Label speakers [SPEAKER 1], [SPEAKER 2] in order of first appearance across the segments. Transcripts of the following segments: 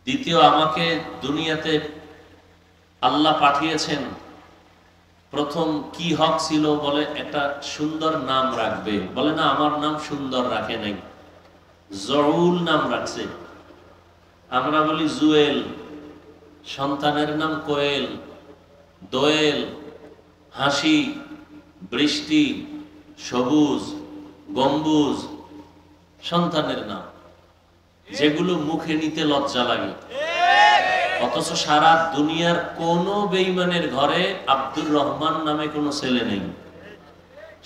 [SPEAKER 1] দ্বিতীয়, আমাকে দুনিয়াতে আল্লাহ পাঠিয়েছেন, প্রথম কি হক ছিল? বলে একটা সুন্দর নাম রাখবে। বলে না, আমার নাম সুন্দর রাখে নাই, জউল নাম রাখছে। আমরা বলি জুয়েল, সন্তানের নাম কোয়েল, দোয়েল, হাসি, বৃষ্টি, সবুজ, গম্বুজ, সন্তানের নাম, যেগুলো মুখে নিতে লজ্জা লাগে। অথচ সারা দুনিয়ার কোন বেঈমানের ঘরে আব্দুর রহমান নামে কোনো ছেলে নেই।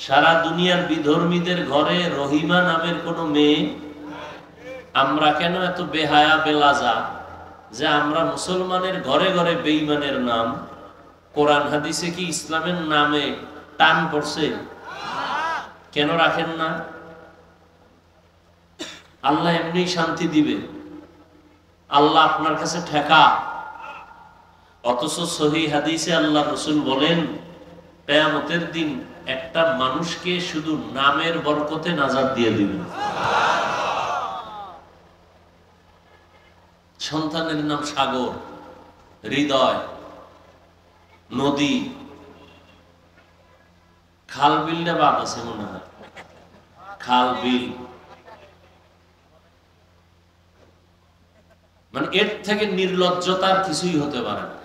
[SPEAKER 1] সারা দুনিয়ার বিধর্মীদের ঘরে রহিমা নামের কোনো মেয়ে। আমরা কেন এত বেহায়া বেলাজা যে আমরা মুসলমানের ঘরে ঘরে বেঈমানের নাম? কোরআন হাদিসে কি ইসলামের নামে টান পড়ছে? কেন রাখেন না? আল্লাহ এমনি শান্তি দিবে, আল্লাহ আপনার কাছে ঠেকা। অথচ সহিহ হাদিসে আল্লাহ রাসূল বলেন, কিয়ামতের দিন একটা মানুষকে শুধু নামের বরকতে নাজাত দিয়ে দিবেন। সন্তানের নাম সাগর, হৃদয়, নদী, খাল বিলটা বাদ আছে মনে হয়, খাল বিল, মানে এর থেকে নির্লজ্জতার কিছুই হতে পারে না।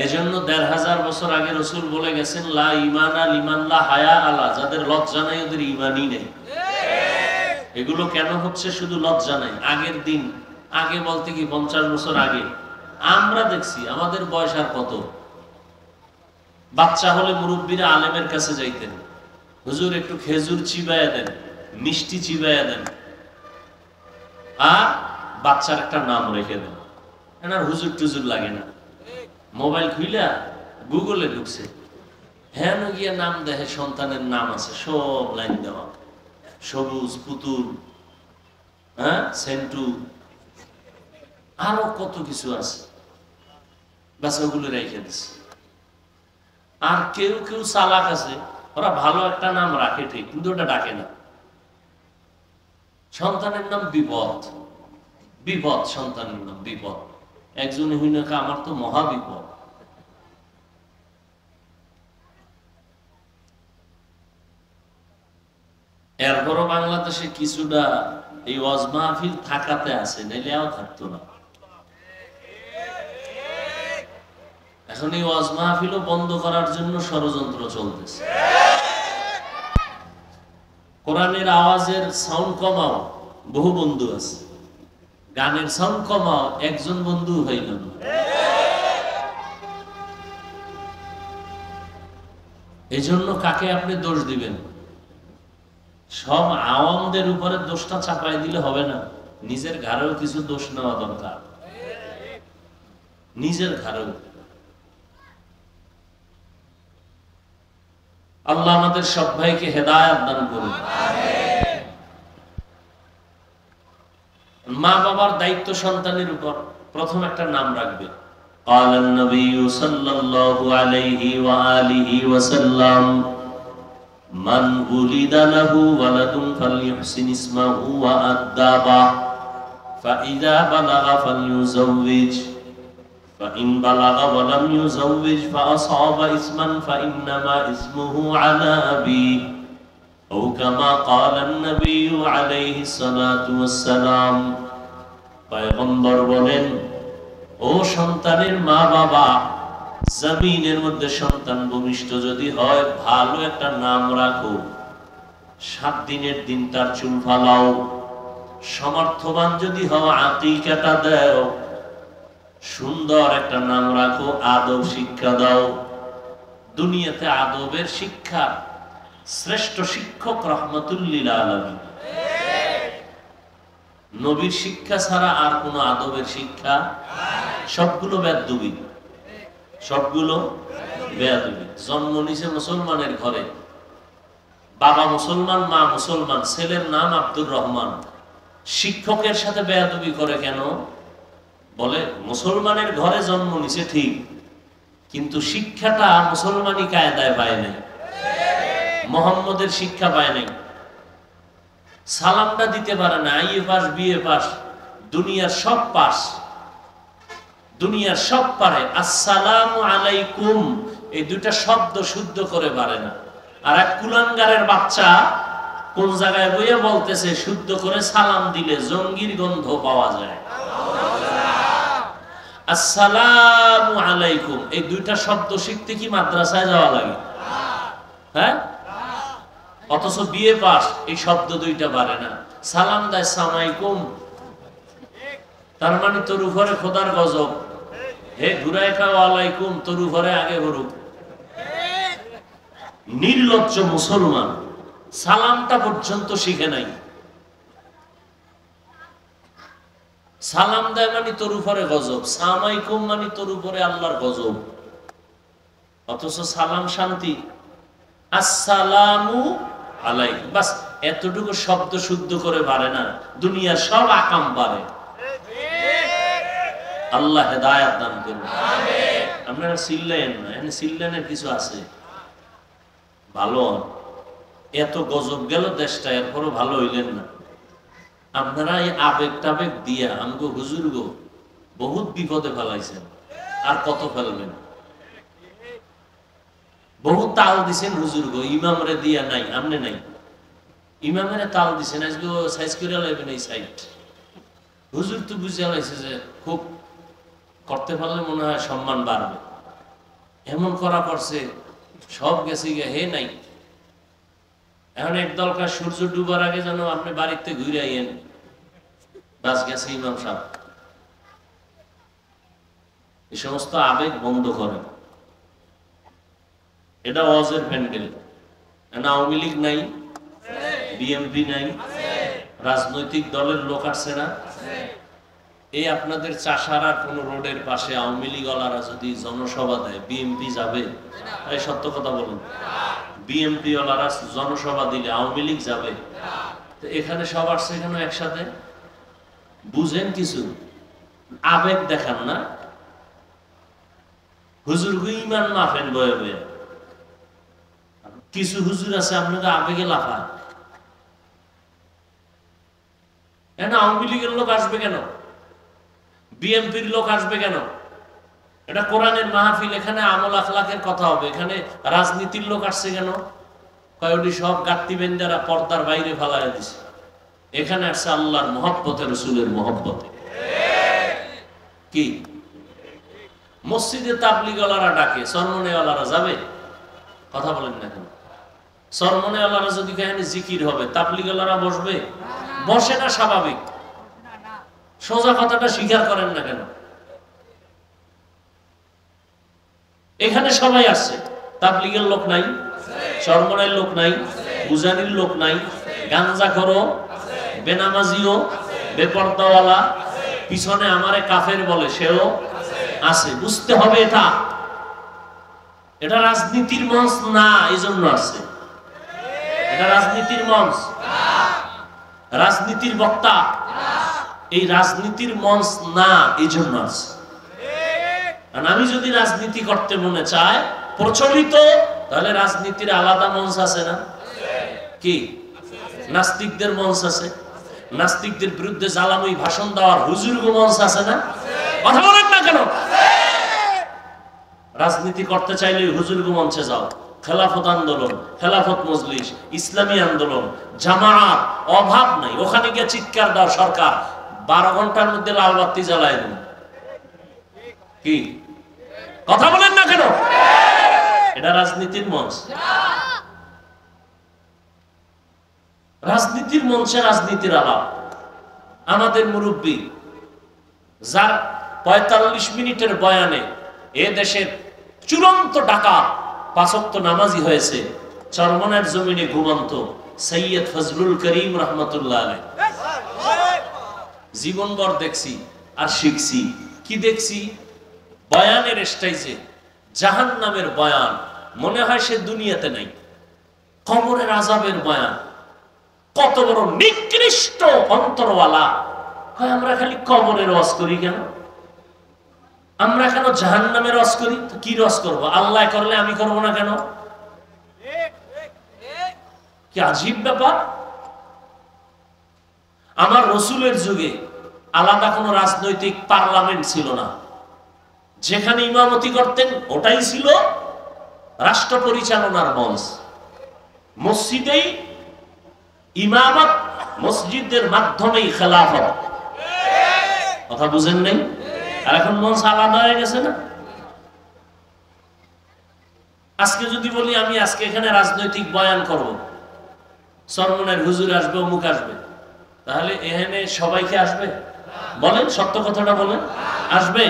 [SPEAKER 1] এজন্য ১৫০০ বছর আগে রাসূল বলে গেছেন, লা ঈমানা লিমান লা হায়া আলা, যাদের লজ্জা নাই ওদের ঈমানই নেই। এগুলো কেন হচ্ছে? শুধু লজ্জা নাই। আগের দিন, আগে বলতে কি ৫০ বছর আগে আমরা দেখছি, আমাদের বয়স আর কত, বাচ্চা হলে মুরব্বীরা আলেমের কাছে যাইতেন, হুজুর একটু খেজুর চিবাইয়া দেন, মিষ্টি চিবাইয়া দেন, আর বাচ্চার একটা নাম রেখে দেন। এনার হুজুর টুজুর লাগে না, মোবাইল খুইলা গুগলে ঢুকছে, হ্যাঁ গিয়ে নাম দেখে, সন্তানের নাম আছে, সব লাইন দেওয়া, সবুজ, পুতুল, হ্যাঁ সেন্টু, আরো কত কিছু আছে, বাস ওগুলো রেখে দিচ্ছে। আর কেউ কেউ চালাক আছে, ওরা ভালো একটা নাম রাখে ঠিক, কিন্তু ওটা ডাকে না। সন্তানের নাম বিপদ, বিপদ, সন্তানের নাম বিপদ। একজন হইনাকে আমার তো মহা বিপদ। এরপরও বাংলাদেশে কিছুটা এই ওয়াজ মাহফিল থাকাতে আছে, নাইলেও থাকতো না। এখন এই ওয়াজ মাহফিলও বন্ধ করার জন্য ষড়যন্ত্র চলতেছে। কোরআনের আওয়াজের সাউন্ড কমাও, বহু বন্ধু আছে। গানের সাউন্ড কমাও, একজন বন্ধু হইল না। এই জন্য কাকে আপনি দোষ দিবেন? সব আওয়ামদের উপরে দোষটা চাপাই দিলে হবে না, নিজের ঘরেও কিছু দোষ নেওয়া দরকার, নিজের ঘরেও। আল্লাহ আমাদের সব ভাইকে হেদায়েত দান করুন। মা বাবার দায়িত্ব সন্তানের উপর। প্রথম একটা নাম রাখবে। قال النبي صلى الله عليه وآله وسلم من ولد له ولد فليحسن اسمه وأدبه فإذا بلغ فليزوج فإن بلغ ولم يزوج فأصاب اسما فإنما اسمه على أبيه أو كما قال النبي عليه الصلاة والسلام। পয়গম্বর বলেন, ও সন্তানের মা বাবা, জমিনের মধ্যে সন্তান ভূমিষ্ঠ যদি হয়, ভালো একটা নাম রাখো। 7 দিনের দিন তার চুল ফালাও। সমর্থবান যদি হও, আকিকাটা দাও। সুন্দর একটা নাম রাখো, আদব শিক্ষা দাও। দুনিয়াতে আদবের শিক্ষা শ্রেষ্ঠ শিক্ষক রাহমাতুল লিল আলামিন। নবীর শিক্ষা ছাড়া আর কোন আদবের শিক্ষা, সবগুলো বেয়াদবি, সবগুলো বেয়াদবি। জন্ম নিছে মুসলমানের ঘরে, বাবা মুসলমান, মা মুসলমান, ছেলের নাম আব্দুর রহমান। শিক্ষকের সাথে বেয়াদবি করে কেন? বলে মুসলমানের ঘরে জন্ম নিছে ঠিক, কিন্তু শিক্ষাটা মুসলমানি কায়দায় পায় নাই, মুহাম্মদের শিক্ষা পায় নাই। সালামটা দিতে পারে না, আইএ পাস, বিএ পাস, দুনিয়ার সব পাস, দুনিয়ার সব পারে আসসালামু আলাইকুম এই দুইটা শব্দ শুদ্ধ করে পারে না। আর এক কুলাঙ্গারের বাচ্চা কোন জায়গায় বইয়ে বলতেছে শুদ্ধ করে সালাম দিলে জঙ্গির গন্ধ পাওয়া যায়। আসসালামু আলাইকুম এই দুইটা শব্দ শিখতে কি মাদ্রাসায় যাওয়া লাগে? হ্যাঁ, অথচ বিএ পাস এই শব্দ দুইটা পারে না। সালাম দেয় সালামালাইকুম, তার মানে তোর উপরে খোদার গজব। হে ঘুরায় খাও আলাইকুম, তোর উপরে আগে ঘুরুক। নির্লজ্জ মুসলমান সালামটা পর্যন্ত শিখে নাই। সালাম দেয় মানে তোর উপরে গজব, সালামালাইকুম মানে তোর উপরে আল্লাহর গজব। অথচ সালাম শান্তি, আসসালামু আলাইকুম বাস এতটুকু শব্দ শুদ্ধ করে পারে না। দুনিয়ার সব আকাম পারে। আল্লাহ হেদায়েত দান করুন। আমিন। আপনারা চিল্লেন না, এখানে চিল্লেনের কিছু আছে। ভালো এত গজব গেল দেশটা, এরপরও ভালো হইলেন না। আপনারা এই আবেগ টাবেগ দিয়া আমগো হুজুর গো বহুত বিপদে ফেলাইছেন, আর কত ফেলবেন। বহুত তাল দিছেন হুজুর গো, ইমামরে দিয়া নাই, আমনে নাই। ইমামের তাল দিছেন, আজকে সাইজ করে লাইবেন এই সাইড। হুজুর তো বুঝে লাইছে যে খুব করতে পারলে মনে হয় সম্মান বাড়বে, এমন করা করছে সব গেছে গিয়ে হে নাই। এখন একদল কাজ সূর্য ডুবার আগে যেন আপনি বাড়িতে ঘুরে আইয়েন, বাস গেছে ইমাম সাহেব। এই সমস্ত আবেগ বন্ধ করেন। এটা ওয়াজের প্যান্ডেল। আওয়ামী লীগ নাই, বিএনপি নাই, রাজনৈতিক দলের লোক আসছে না। এই আপনাদের চাষারা কোন রোডের পাশে আওয়ামী লীগ ওয়ালারা যদি জনসভা দেয়, বিএনপি যাবে? এই সত্য কথা বলুন। বিএনপি ওয়ালারা জনসভা দিলে আওয়ামী লীগ যাবে? তো এখানে সব আসছে কেন একসাথে? বুঝেন কিছু, আবেগ দেখান না। হুজুর ইমান মাফেন বয়ে বয়ে। কিছু হুজুর আছে আপনাদের আবেগে লাফায়। আওয়ামী লীগের লোক আসবে কেন? বিএনপির লোক আসবে কেন? এটা কোরআনের মাহফিল, এখানে আমল আখলাকের কথা হবে। এখানে রাজনীতির লোক আসছে কেন? কয়েকটি সব গাত্তি বেন্দারা পর্দার বাইরে ফালাইয়া দিছে। এখানে আসছে আল্লাহর মহব্বতে, রসুলের মহব্বতে। কি মসজিদে তাবলিগওয়ালারা ডাকে, সরমনেওয়ালারা যাবে? কথা বলেন না কেন? সরমনেওয়ালারা যদি এখানে জিকির হবে, তাবলিগওয়ালারা বসবে? বসে না, স্বাভাবিক। সোজা কথাটা স্বীকার করেন না কেন? এখানে সবাই আসছে, তাবলিগের লোক নাই, চরমনের লোক নাই, উজানির লোক নাই, গাঞ্জাখোরও, বেনামাজিও, বেপর্দাওয়ালা, পিছনে আমারে কাফের বলে সেও আছে। বুঝতে হবে এটা, এটা রাজনীতির মঞ্চ না, এই জন্য আছে। এটা রাজনীতির মঞ্চ, রাজনীতির বক্তা, এই রাজনীতির মঞ্চ না, এই জন্য আছে। আমি যদি রাজনীতি করতে মনে চায় প্রচলিত, তাহলে রাজনীতির আলাদা মঞ্চ আছে না? কি নাস্তিকদের মঞ্চ আছে, নাস্তিকদের বিরুদ্ধে জ্বালাময়ী ভাষণ দেওয়ার হুজুরগ মঞ্চ আছে না? কথা বলেন না কেন? রাজনীতি করতে চাইলে হুজুরগ মঞ্চে যাও। খেলাফত আন্দোলন, খেলাফত মজলিস, ইসলামী আন্দোলন, জামায়াত, অভাব নাই। ওখানে গিয়ে চিৎকার দাও সরকার, 12 ঘন্টার মধ্যে লাল বাতি জ্বালায় দেন। কি কথা বলেন না কেন? এটা রাজনীতির মঞ্চ। রাজনীতির মঞ্চে রাজনীতির আলাপ। আমাদের মুরব্বী যার 45 মিনিটের বয়ানে এ দেশের চূড়ান্ত ডাকাত, 5 ওয়াক্ত নামাজি হয়েছে, চরমনের জমিনে ঘুমন্ত সৈয়দ ফজলুল করিম রহমতুল্লাহ আলাইহি। জীবনভর দেখছি আর শিখছি। কি দেখছি? বয়ানের স্টাইজে জাহান্নামের বয়ান, মনে হয় সে দুনিয়াতে নাই। কবরের আযাবের বয়ান, কত বড় নিকৃষ্ট অন্তরওয়ালা। হয় আমরা খালি কবরের ওয়াজ করি কেন? আমরা কেন জাহান্নামের ওয়াজ করি? কি ওয়াজ করব? আল্লাহ করলে আমি করব না কেন? কি আজীব ব্যাপার। আমার রসুলের যুগে আলাদা কোনো রাজনৈতিক পার্লামেন্ট ছিল না। যেখানে ইমামতি করতেন ওটাই ছিল রাষ্ট্র পরিচালনার মঞ্চ। মসজিদেই ইমামত, মসজিদের মাধ্যমেই খেলাফত। কথা বুঝেন নাই? আর এখন মঞ্চ আলাদা হয়ে গেছে না? আজকে যদি বলি আমি আজকে এখানে রাজনৈতিক বয়ান করব, চরমনের হুজুর আসবে, অমুক আসবে, তাহলে এখানে সবাইকে আসবে? বলেন, সত্য কথাটা বলেন, আসবে?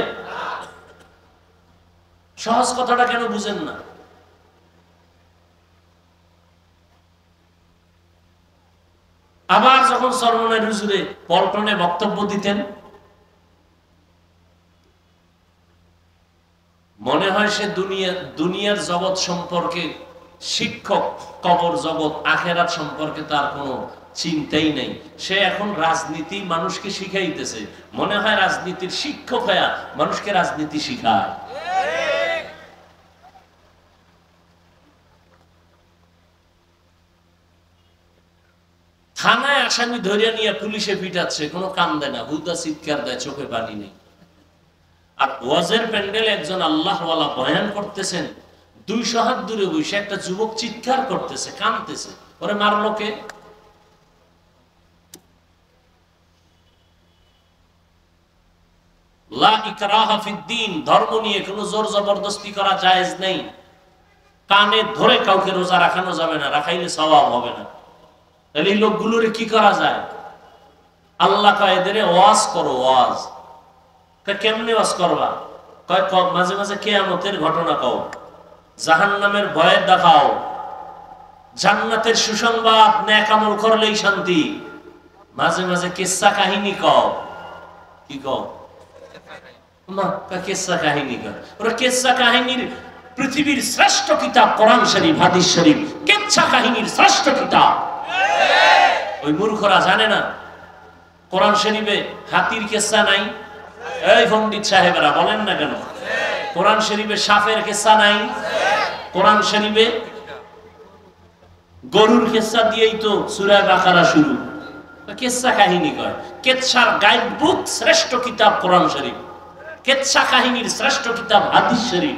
[SPEAKER 1] সহজ কথাটা কেন বুঝেন না? আবার যখন চরমনের হুজুরে পল্টনে বক্তব্য দিতেন, মনে হয় সে দুনিয়ার জগৎ সম্পর্কে শিক্ষক, কবর জগৎ, আখেরাত সম্পর্কে তার কোনো চিন্তাই নেই। সে এখন রাজনীতি মানুষকে শিখাইতেছে, মনে হয় রাজনীতির শিক্ষক হয়ে মানুষকে রাজনীতি শিখায়। থানায় আসামি ধরিয়া নিয়ে পুলিশে পিটাচ্ছে, কোনো কাম দেয় না, হুদা চিৎকার দেয়, চোখে পানি নেই। আর ওয়াজের প্যান্ডেলে একজন আল্লাহওয়ালা বয়ান করতেছেন, 200 হাত দূরে বসে একটা যুবক চিৎকার করতেছে, কাঁদতেছে, ওরে মারলো কে? লা ইকরাহা ফিদ্দীন, ধর্ম নিয়ে কোনো জোর জবরদস্তি করা জায়েজ নেই। কানে ধরে কাউকে রোজা রাখানো যাবে না, রাখাইলে সওয়াব হবে না। তাহলে এই লোকগুলোর কি করা যায়? আল্লাহ কয় এদের ওয়াজ করো, ওয়াজ। কেমনে ওয়াজ করবা? কয় মাঝে মাঝে কিয়ামতের ঘটনা কও, জাহান্নামের ভয় দেখাও, জান্নাতের সুসংবাদ, নেক আমল করলেই শান্তি। মাঝে মাঝে কিসসা কাহিনী কও। কি কও? মা কিসসা কাহিনী কও। ওরা কিসসা কাহিনীর পৃথিবীর শ্রেষ্ঠ কিতাব কোরআন শরীফ, হাদিস শরীফ কিসসা কাহিনীর শ্রেষ্ঠ কিতাব। ওই মূর্খরা জানে না কোরআন শরীফে হাতির কিসসা নাই? এই পণ্ডিত সাহেবরা বলেন না কেন? কোরআন শরীফে সাপের কিসসা নাই? কোরআন শরীফে গরুর কিসসা দিয়েই তো সূরা বাকারা শুরু। কিসসা কাহিনী কয়। কিসসার গাইড বুক শ্রেষ্ঠ কিতাব কোরআন শরীফ, কিসসা কাহিনীর শ্রেষ্ঠ কিতাব হাদিস শরীফ।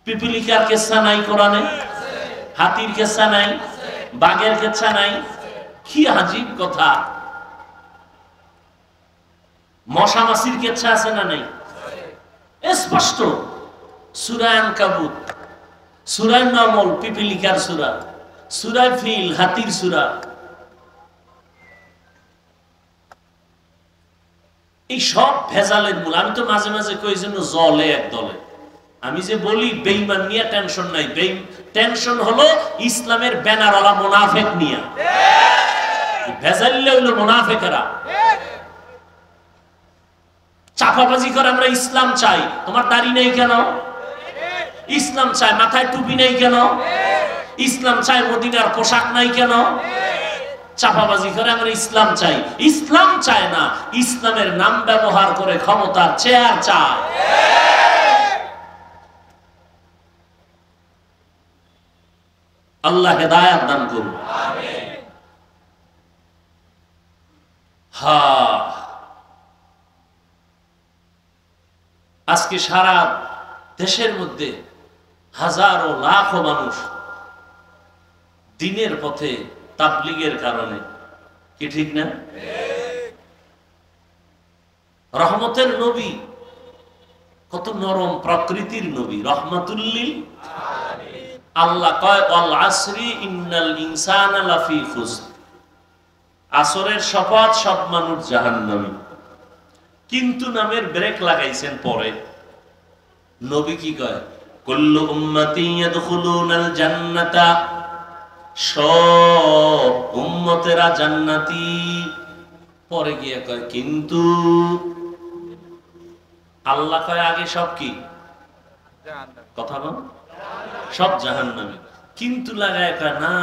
[SPEAKER 1] পিপিলিকার কিসসা নাই কোরআনে? হাতির কিসসা নাই? বাঘের কিসসা নাই? কি আজীব কথা। মশা মাছির কিসসা আছে না নাই? স্পষ্ট। সূরা আনকাবুত, সূরা নামল পিপিলিকার সূরা, সূরা ফিল হাতির সূরা। এই সব ভেজালের মূল। আমি তো মাঝে মাঝে কই যেন জলে এক দলে। আমি যে বলি বেঈমান নিয়ে টেনশন নাই, টেনশন হলো ইসলামের ব্যানারওয়ালা মুনাফিক নিয়ে। ভেজাল্লে হইলো মুনাফিকেরা। চাপাবাজি করে আমরা ইসলাম চাই, তোমার দাড়ি নেই কেন? ইসলাম চাই, মাথায় টুপি নেই কেন? ইসলাম চাই, মদিনার পোশাক নাই কেন? চাপাবাজি করে আমরা ইসলাম চাই। ইসলাম চায় না, ইসলামের নাম ব্যবহার করে ক্ষমতার চেয়ার চায়। আল্লাহ হেদায়েত দান করুন। হ্যাঁ, আজকে সারা দেশের মধ্যে হাজারো লাখো মানুষ দ্বীনের পথে তাবলীগের কারণে। কি ঠিক না? রহমতের নবী, কত নরম প্রকৃতির নবী, রহমাতুল লিল আলামিন। আল্লাহ কয় ওয়াল আসরি ইন্নাল ইনসানা লাফি খুসর, আসরের শপথ, সব মানুষ জাহান্নামী। কিন্তু নামের ব্রেক লাগাইছেন পরে। নবী কি কয়? কুল্লু উম্মতি ইয়াদখুলুনাল জান্নাতা, সব উম্মতেরা জান্নাতি। পরে গিয়ে কয় কিন্তু আল্লাহ কয় আগে সব কি? কথা বল, সব জাহান্নামী। কিন্তু লাগায় কয় না,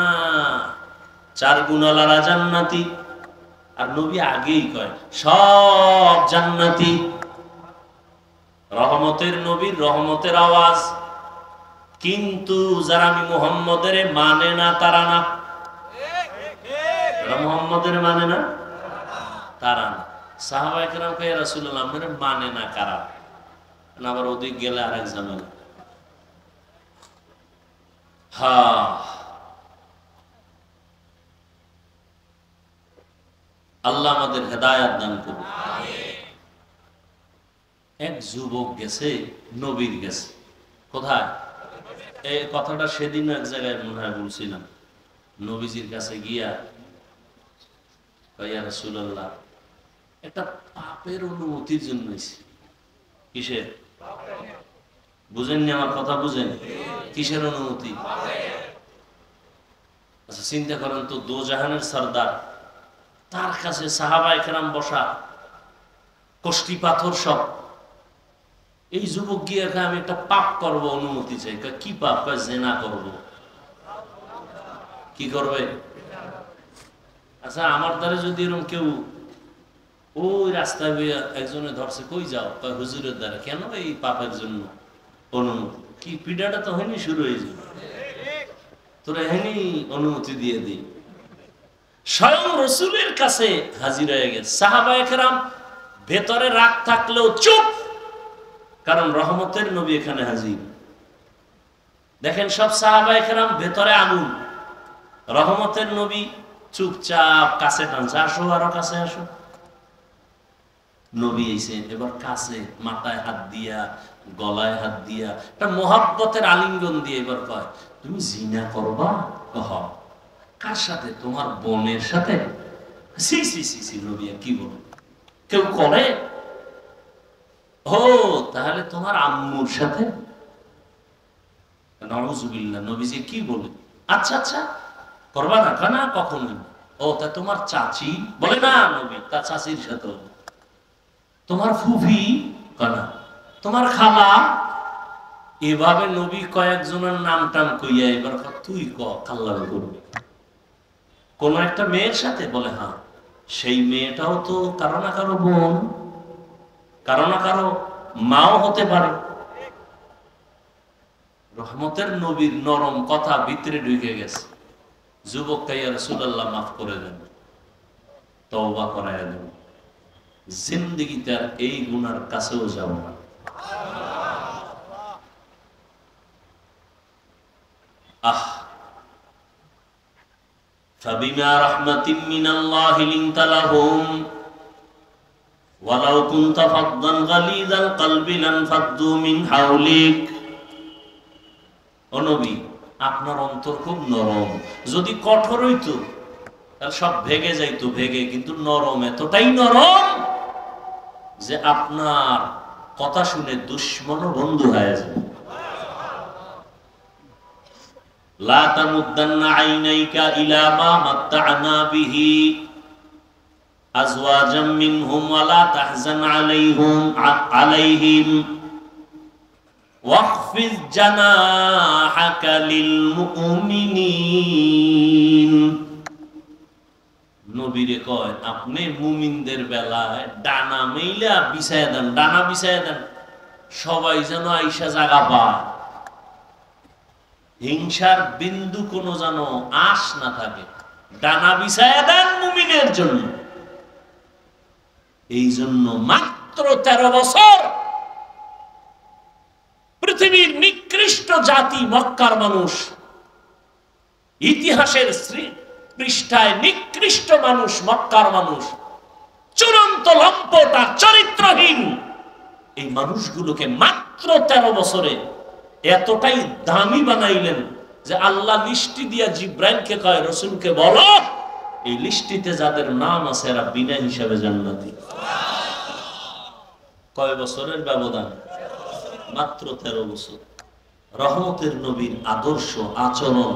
[SPEAKER 1] 4 গুণওয়ালারা জান্নাতি। আর নবী আগেই কয় সব জান্নাতি। রহমতের নবীর রহমতের আওয়াজ। কিন্তু যারা আমি মুহাম্মদের মানে না তারা না। যারা মুহাম্মদের মানে না তারা না। সাহাবায়ে কেরাম কয় ইয়া রাসূলুল্লাহ, আমাদের মানে না কারা? আবার ওদিক গেলে আরেক ঝামেলা। হ্যাঁ, আল্লাহ আমাদের হেদায়াত দান করুন। এক যুবক গেছে নবীর গেছে, কোথায়? এই কথাটা সেদিন এক জায়গায় মনে হয় বলছিলাম। নবীজির কাছে গিয়া ইয়া রাসূলুল্লাহ, একটা পাপের অনুমতির জন্য। কিসের? বুঝেননি আমার কথা? বুঝেন কিসের অনুমতি? আচ্ছা চিন্তা করেন তো, দোজাহানের সরদার, তার কাছে সাহাবায়ে কেরাম বসা, কষ্টি পাথর সব। এই যুবক গিয়ে আমি একটা পাপ করব, অনুমতি চাই। কি পাপ? জিনা করব। কি করবে? আচ্ছা আমার দ্বারা যদি এরকম কেউ ওই রাস্তায় একজনে ধরছে, কই যাও? হুজুরের দ্বারা। কেন? এই পাপের জন্য অনুমতি। কি পিডাটা তো হয়নি, শুরু হয়ে যাবে। তোরা হয়নি অনুমতি দিয়ে দিই। স্বয়ং রসুলের কাছে হাজির হয়ে গেছে। সাহাবায়ে কেরাম ভেতরে রাগ থাকলেও চুপ, কারণ রহমতের নবী এখানে হাজির। দেখেন সব সাহাবায়ে কেরাম ভেতরে আগুন, রহমতের নবী চুপচাপ কাছে টানছে, আসো আরো কাছে আসো। নবী এসে এবার কাছে, মাথায় হাত দিয়া, গলায় হাত দিয়া, একটা মোহাব্বতের আলিঙ্গন দিয়ে এবার কয়, তুমি জিনা করবা? কহ কার সাথে? তোমার বোনের সাথে? সি সি সি সি নবী কি বলে, কেউ করে? ও তাহলে তোমার আম্মুর সাথে? নাউজুবিল্লাহ। নবীজি কি বলে? আচ্ছা আচ্ছা করবা না? না কখনো। ও তা তোমার চাচি? বলে না নবী, তার চাচির সাথে। তোমার ফুফি? কানা। তোমার খালা? এভাবে নবী কয়েকজনের নাম টাম কইয়া এবার তুই কাল্লাবে করবি কোন একটা মেয়ের সাথে? বলে হ্যাঁ। সেই মেয়েটাও তো কারো না কারো বোন, কারো না কারো মাও হতে পারে। রহমতের নবীর নরম কথা ভিতরে ঢুকে গেছে। যুবক ইয়া রাসূলুল্লাহ মাফ করে দেন, তওবা করায় দেন, জিন্দেগিতে আর এই গুনার কাছেও যাব না। আহ ফাবিমা রাহমাতিন মিনাল্লাহি লিনতা লাহুম ওয়ালাউ কুনতা ফাদদান গালিযাল কলবি লানফাদ্দু মিন হাওলিক। ও নবী, আপনার অন্তর খুব নরম। যদি কঠোর হইতো তাহলে সব ভেঙে যাইতো, ভেঙে। কিন্তু নরম, এতটাই নরম যে আপনার কথা শুনে দুশমনও বন্ধু হয়ে যায়। লা তামুদ্দান্না আইনাইকা ইলা মা মাত্তা'না বিহি আজওয়াজাম মিনহুম ওয়া লা তাহজান আলাইহিম ওয়াখফিজ জানাহাকা লিল মুমিনিন। নবীরে কয়, আপনি মুমিনদের বেলায় ডানা মেইলা বিছায়া দেন, ডানা বিছায়া দেন, সবাই যেন আইসা জায়গা পায়। হিংসার বিন্দু কোনো যেন আশ না থাকে। ডানা বিছায়া দেন মুমিনের জন্য। এই জন্য মাত্র 13 বছর পৃথিবীর নিকৃষ্ট জাতি মক্কার মানুষ, ইতিহাসের পৃষ্ঠায় নিকৃষ্ট মানুষ মক্কার মানুষ, চূড়ান্ত লম্পট আর চরিত্রহীন এই মানুষগুলোকে মাত্র 13 বছরে এতটাই দামি বানাইলেন যে আল্লাহ লিস্টি দিয়া জিব্রাইলকে কয়, রাসূলকে বলো এই লিস্টিতে যাদের নাম আছে এরা বিনা হিসাবে জান্নাতি। কয় বছরের ব্যবধান? মাত্র 13 বছর। রহমতের নবীর আদর্শ আচরণ,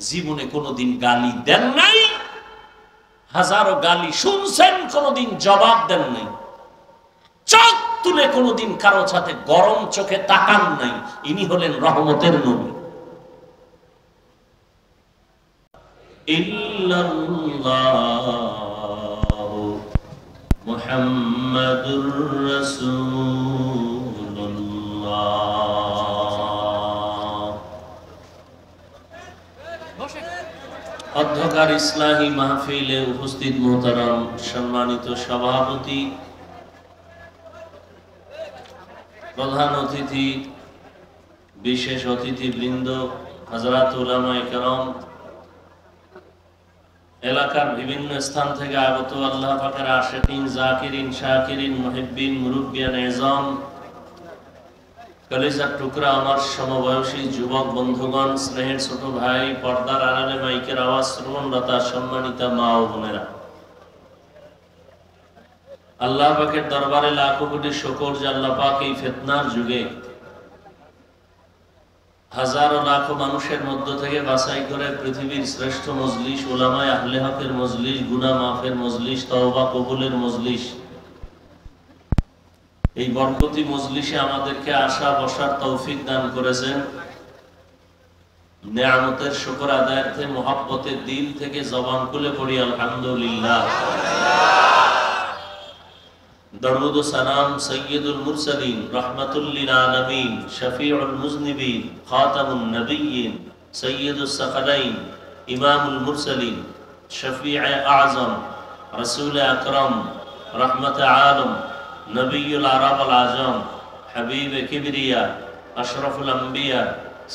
[SPEAKER 1] জীবনে কোনোদিন গালি দেন নাই, হাজারো গালি শুনছেন, কোনোদিন জবাব দেন নাই, চোখ তুলে কোনোদিন কারো সাথে গরম চোখে তাকান নাই। ইনি হলেন রহমতের নবী। ইল্লাল্লাহু মুহাম্মাদুর রাসূলুল্লাহ। অধ্যকার ইসলামী মাহফিলে উপস্থিত মোহতারাম সম্মানিত সভাপতি, প্রধান অতিথি, বিশেষ অতিথিবৃন্দ, হযরত উলামায়ে কেরাম, এলাকার বিভিন্ন স্থান থেকে আগত আল্লাহ পাকের আশিকিন, জাকিরিন, শাকিরিন, মুহিব্বিন, মুরব্বিয়ান এযাম, কলিজার টুকরা আমার সমবয়সী যুবক বন্ধুগণ, স্নেহের ছোট ভাই, পর্দার আড়ালে মাইকের আওয়াজ শ্রবণরতা সম্মানিতা মা ও বোনেরা, আল্লাহ পাকের দরবারে লাখো কোটি শুকর যে আল্লাহ পাক এই ফিতনার যুগে হাজারো লাখো মানুষের মধ্য থেকে বাছাই করে পৃথিবীর শ্রেষ্ঠ মজলিস, উলামায়ে আহলে হকের মজলিস, গুনাহ মাফের মজলিস, তওবা কবুলের মজলিস, এই বরকতি মজলিসে আমাদেরকে আসা বসার তৌফিক দান করেছেন। নেয়ামতের শুকর আদায়ার্থে মুহাব্বতের দিল থেকে জবান খুলে পড়ি আলহামদুলিল্লাহ। দরুদ ও সালাম সৈয়দুল মুরসালিন, রাহমাতুল লিল আলামিন, শফিউল মুজনিবিন, খাতামুন নবিয়্যিন, সৈয়দুস সাকালাইন, ইমামুল মুরসালিন, শফিয়ে আযম, রাসূল আকরাম, রহমতে আলম, নবিয়ুল আরব আল আজম, হাবিব কিবরিয়া, আশরাফুল আম্বিয়া,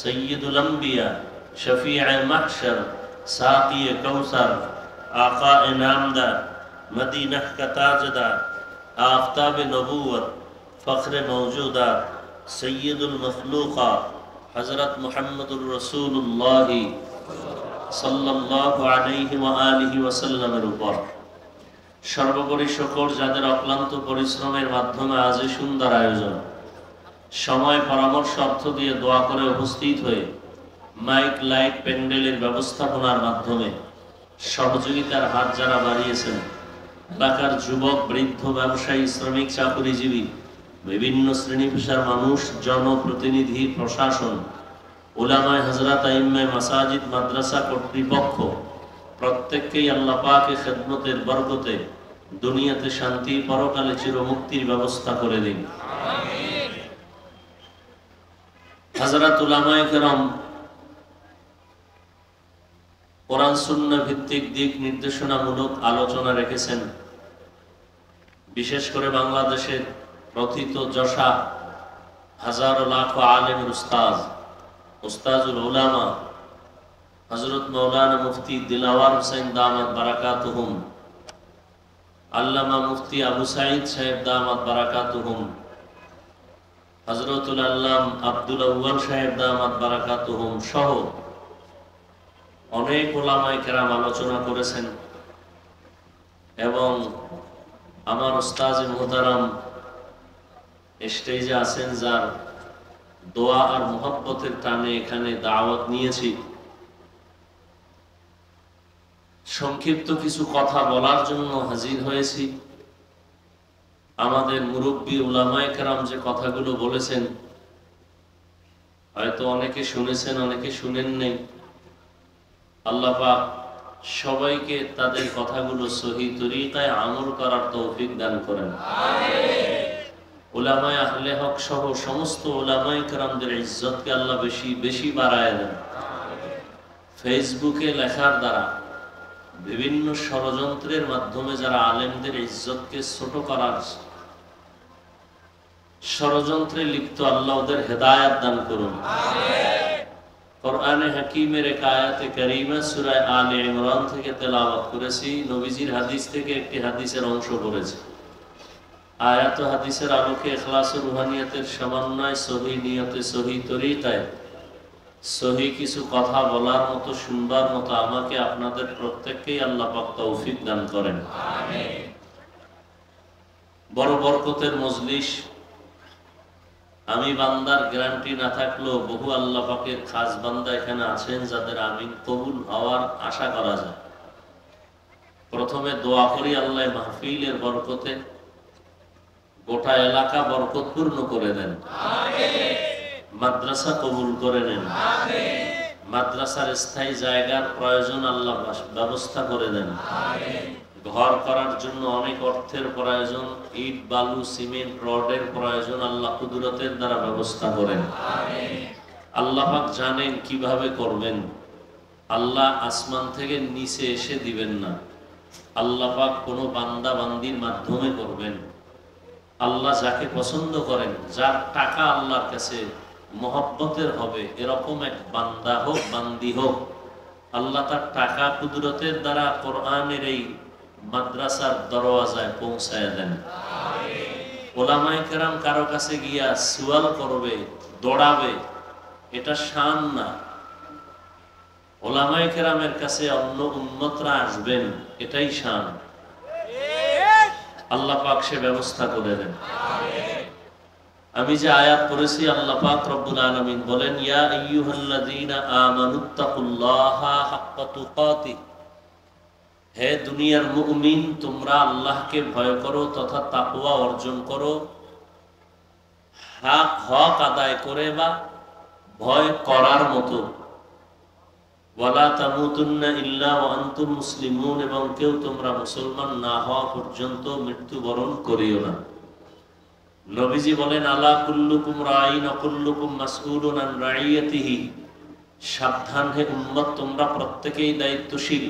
[SPEAKER 1] সৈয়দুল আম্বিয়া, শফিয়ে মাহশর, সাকিয়ে কৌসর, আকায়ে নামদার, মদিনা का ताजदार, आफताब नबूवत, फ़ख्र मौजूदा, सैयदुल मखलूक़ा, हज़रत मुहम्मदुर रसूलुल्लाह सल्लल्लाहु अलैहि व आलिहि वसल्लमेर উপর সর্বোপরি শুকর যাদের অক্লান্ত পরিশ্রমের মাধ্যমে আজ এই সুন্দর আয়োজন, সময় পরামর্শ অর্থ দিয়ে দোয়া করে উপস্থিত হয়ে মাইক লাইট প্যান্ডেলের ব্যবস্থাপনার মাধ্যমে সহযোগিতার হাত যারা বাড়িয়েছেন, এলাকার যুবক, বৃদ্ধ, ব্যবসায়ী, শ্রমিক, চাকুরিজীবী, বিভিন্ন শ্রেণী পেশার মানুষ, জনপ্রতিনিধি, প্রশাসন, উলামায়ে হযরত, আইম্মায়ে মাসাজিদ, মাদ্রাসা কর্তৃপক্ষ, প্রত্যেককেই আল্লাহ পাকের খেদমতের বরকতে দুনিয়াতে শান্তি, পরকালে চিরমুক্তির ব্যবস্থা করে দিন। আমিন। হযরত উলামায়ে কেরাম কোরআন সুন্নাহ ভিত্তিক দিক নির্দেশনামূলক আলোচনা রেখেছেন। বিশেষ করে বাংলাদেশের প্রথিত যশা হাজারো লাখো আলেমের উস্তাজুল উলামা হযরত মাওলানা মুফতি দিলাওয়ার হোসেন দামাত বারাকাতুহুম, আল্লামা মুফতি আবু সাঈদ সাহেব দামাত বারাকাতুহুম, হযরতুল আল্লাম আব্দুল আউয়াল সাহেব দামাত বারাকাতুহুম সহ অনেক উলামায়ে কেরাম আলোচনা করেছেন। এবং আমার উস্তাজ মুহতারাম স্টেজে আছেন, যার দোয়া আর মুহাব্বতের টানে এখানে দাওয়াত নিয়েছি। সংক্ষিপ্ত কিছু কথা বলার জন্য হাজির হয়েছি। আমাদের মুরব্বী উলামায়ে কেরাম যে কথাগুলো বলেছেন, হয়তো অনেকে শুনেছেন, অনেকে শুনেন নেই। আল্লাহ পাক সবাইকে তাদের কথাগুলো সহি তরিকায় আমল করার তৌফিক দান করেন। আমিন। উলামায়ে আহলে হক সহ সমস্ত উলামায়ে কেরামদের ইজ্জতকে আল্লাহ বেশি বেশি বাড়ায় দেন। ফেসবুকে লেখার দ্বারা, বিভিন্ন ষড়যন্ত্রের মাধ্যমে যারা আলেমদের ইজ্জতকে ছোট করার ষড়যন্ত্রে লিপ্ত, আল্লাহ ওদের হেদায়েত দান করুন। আমিন। কোরআনে হাকিমের এক আয়াতে কারীমা সূরা আলে ইমরান থেকে তেলাওয়াত করেছি। নবীজির হাদিস থেকে একটি হাদিসের অংশ পড়েছি। আয়াত ও হাদিসের আলোকে ইখলাস ও রুহানিয়তের সমন্বয়, সহি নিয়তে, সহি তরিকায় সহি কিছু কথা বলার মতো, শুনবার মতো আমাকে আপনাদের প্রত্যেককেই আল্লাহ পাক তৌফিক দান করেন। আমিন। বড় বরকতের মজলিস। আমি বান্দার গ্যারান্টি না থাকলেও বহু আল্লাহ পাকের খাস বান্দা এখানে আছেন যাদের আমিন কবুল হওয়ার আশা করা যায়। প্রথমে দোয়া করি আল্লাহ মাহফিলের বরকতে গোটা এলাকা বরকতপূর্ণ করে দেন। আমিন। মাদ্রাসা কবুল করে নেন। আমিন। মাদ্রাসার স্থায়ী জায়গার প্রয়োজন আল্লাহ ব্যবস্থা করে দেন। আমিন। ঘর করার জন্য অনেক অর্থের প্রয়োজন, ইট, বালু, সিমেন্ট, রডের প্রয়োজন, আল্লাহ কুদরতের দ্বারা ব্যবস্থা করেন। আমিন। আল্লাহ পাক জানেন কিভাবে করবেন। আল্লাহ আসমান থেকে নিচে এসে দিবেন না, আল্লাহ পাক কোনো বান্দা বান্দির মাধ্যমে করবেন। আল্লাহ যাকে পছন্দ করেন, যার টাকা আল্লাহর কাছে মহব্বতের হবে, এরকম এক বান্দা হোক বান্দি হোক, আল্লাহ তার টাকা কুদরতের দ্বারা কোরআনের এই মাদ্রাসার দরওয়াজায় পৌঁছায় দেন। ওলামায়ে কেরাম কারো কাছে গিয়া সুয়াল করবে, দৌড়াবে, এটা শান না। ওলামায়ে কেরামের কাছে অন্য উম্মতরা আসবেন, এটাই শান। আল্লাহ পাক সে ব্যবস্থা করে দেন। আমি যে আয়াত পড়েছি, আল্লাহ পাক রব্বুল আলামিন বলেন, ইয়া আইয়ুহাল্লাযীনা আমানুত্তাকুল্লাহা হাক্কা তুকাতিহ, হে দুনিয়ার মুমিন, তোমরা আল্লাহকে ভয় করো তথা তাকওয়া অর্জন করো, হক আদায় করে বা ভয় করার মতো। ওয়ালা তামুতুন্না ইল্লা ওয়া আনতুম মুসলিমুন, এবং কেউ তোমরা মুসলমান না হওয়া পর্যন্ত মৃত্যুবরণ করিও না। নবীজি বলেন, আলা কুল্লুকুম রাঈন ওয়া কুল্লুকুম মাসউলুন আন রাইয়াতিহি, সাবধান হে উম্মত, তোমরা প্রত্যেকেই দায়িত্বশীল।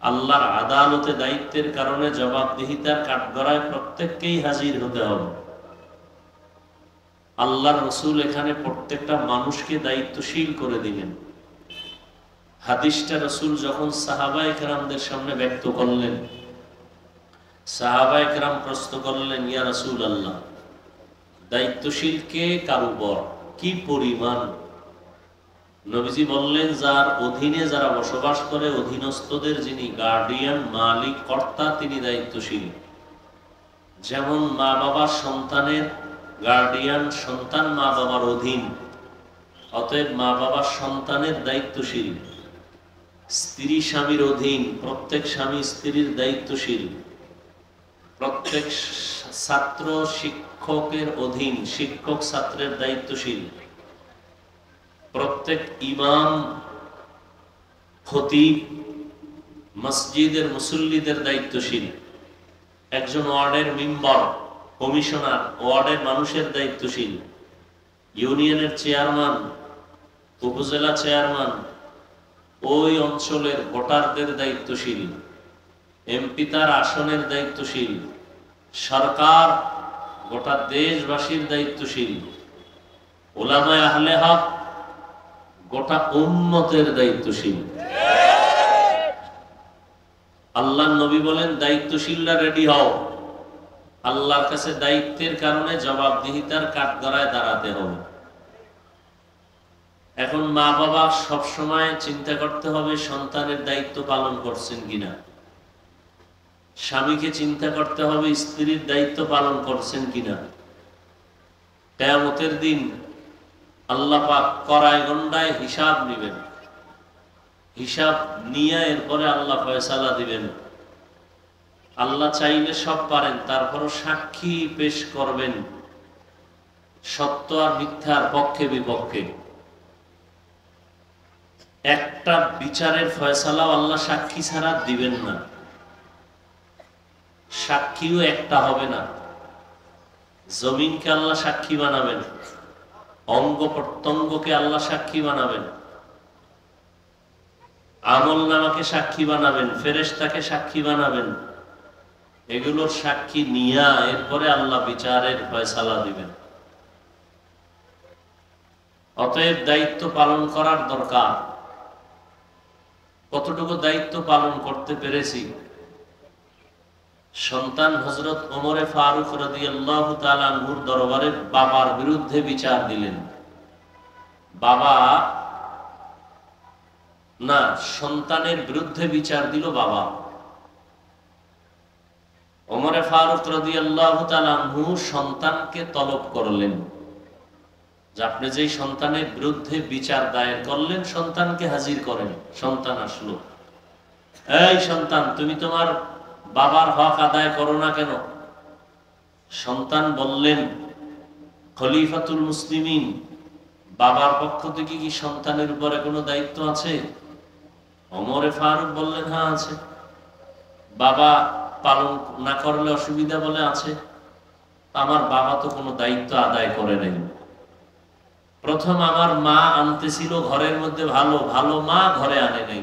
[SPEAKER 1] আল্লাহর আদালতে দায়িত্বের কারণে জবাবদিহিতার কাঠগড়ায় প্রত্যেককেই হাজির হতে হবে। আল্লাহর রাসূল এখানে প্রত্যেকটা মানুষকে দায়িত্বশীল করে দিলেন। হাদিসটা রাসূল যখন সাহাবায়ে কেরামদের সামনে ব্যক্ত করলেন, সাহাবায়ে কেরাম প্রশ্ন করলেন, ইয়া রাসূলুল্লাহ, দায়িত্বশীল কে, কার উপর, কি পরিমাণ? নবীজি বললেন, যার অধীনে যারা বসবাস করে, অধীনস্থদের যিনি গার্ডিয়ান, মালিক, কর্তা, তিনি দায়িত্বশীল। যেমন মা বাবা সন্তানের গার্ডিয়ান, সন্তান মা বাবার অধীন, অতএব মা বাবা সন্তানের দায়িত্বশীল। স্ত্রী স্বামীর অধীন, প্রত্যেক স্বামী স্ত্রীর দায়িত্বশীল। প্রত্যেক ছাত্র শিক্ষকের অধীন, শিক্ষক ছাত্রের দায়িত্বশীল। প্রত্যেক ইমাম, খতিব, মসজিদের মুসল্লিদের দায়িত্বশীল। একজন ওয়ার্ডের মেম্বার, কমিশনার, ওয়ার্ডের মানুষের দায়িত্বশীল। ইউনিয়নের চেয়ারম্যান, উপজেলা চেয়ারম্যান, ওই অঞ্চলের ভোটারদের দায়িত্বশীল। এমপি তার আসনের দায়িত্বশীল। সরকার গোটা দেশবাসীর দায়িত্বশীল। উলামায়ে আহলে হক গোটা উম্মতের দায়িত্বশীল। আল্লাহর নবী বলেন, দায়িত্বশীলরা রেডি হও, আল্লাহর কাছে দায়িত্বের কারণে জবাবদিহিতার কাঠগড়ায় দাঁড়াতে হবে। এখন মা বাবা সবসময় চিন্তা করতে হবে সন্তানের দায়িত্ব পালন করছেন কিনা। স্বামীকে চিন্তা করতে হবে স্ত্রীর দায়িত্ব পালন করছেন কিনা। কিয়ামতের দিন আল্লাহ পাক কড়ায় গণ্ডায় হিসাব নেবেন। হিসাব নিয়ে এরপরে আল্লাহ ফয়সালা দিবেন। আল্লাহ চাইলে সব পারেন, তারপরও সাক্ষী পেশ করবেন সত্য আর মিথ্যার পক্ষে বিপক্ষে। একটা বিচারের ফয়সালাও আল্লাহ সাক্ষী ছাড়া দিবেন না। সাক্ষীও একটা হবে না। জমিনকে আল্লাহ সাক্ষী বানাবেন, অঙ্গ প্রত্যঙ্গকে আল্লাহ সাক্ষী বানাবেন, আমল নামাকে সাক্ষী বানাবেন, ফেরেশতাকে সাক্ষী বানাবেন। এগুলোর সাক্ষী নিয়া এরপরে আল্লাহ বিচারের ফয়সালা দিবেন। অতএব দায়িত্ব পালন করার দরকার। কতটুকু দায়িত্ব পালন করতে পেরেছি? সন্তান হযরত ওমরে ফারুক রাদিয়াল্লাহু তাআলা আনহুর দরবারে বাবার বিরুদ্ধে বিচার দিলেন। বাবা না, সন্তানের বিরুদ্ধে বিচার দিল বাবা। ওমরে ফারুক রাদিয়াল্লাহু তাআলা আনহু সন্তানকে তলব করলেন যে আপনি যেই সন্তানের বিরুদ্ধে বিচার দায়ের করলেন, সন্তানকে হাজির করেন। সন্তান আসলো, এই সন্তান, তুমি তোমার বাবার হক আদায় করো না কেন? সন্তান বললেন, খলিফাতুল মুসলিমিন, বাবার পক্ষ থেকে কি সন্তানের উপরে কোনো দায়িত্ব আছে? ওমরে ফারুক বললেন, হ্যাঁ আছে। বাবা পালন না করলে অসুবিধা বলে আছে? আমার বাবা তো কোনো দায়িত্ব আদায় করে নাই। প্রথম আমার মা আনতেছিল ঘরের মধ্যে, ভালো ভালো মা ঘরে আনে নাই।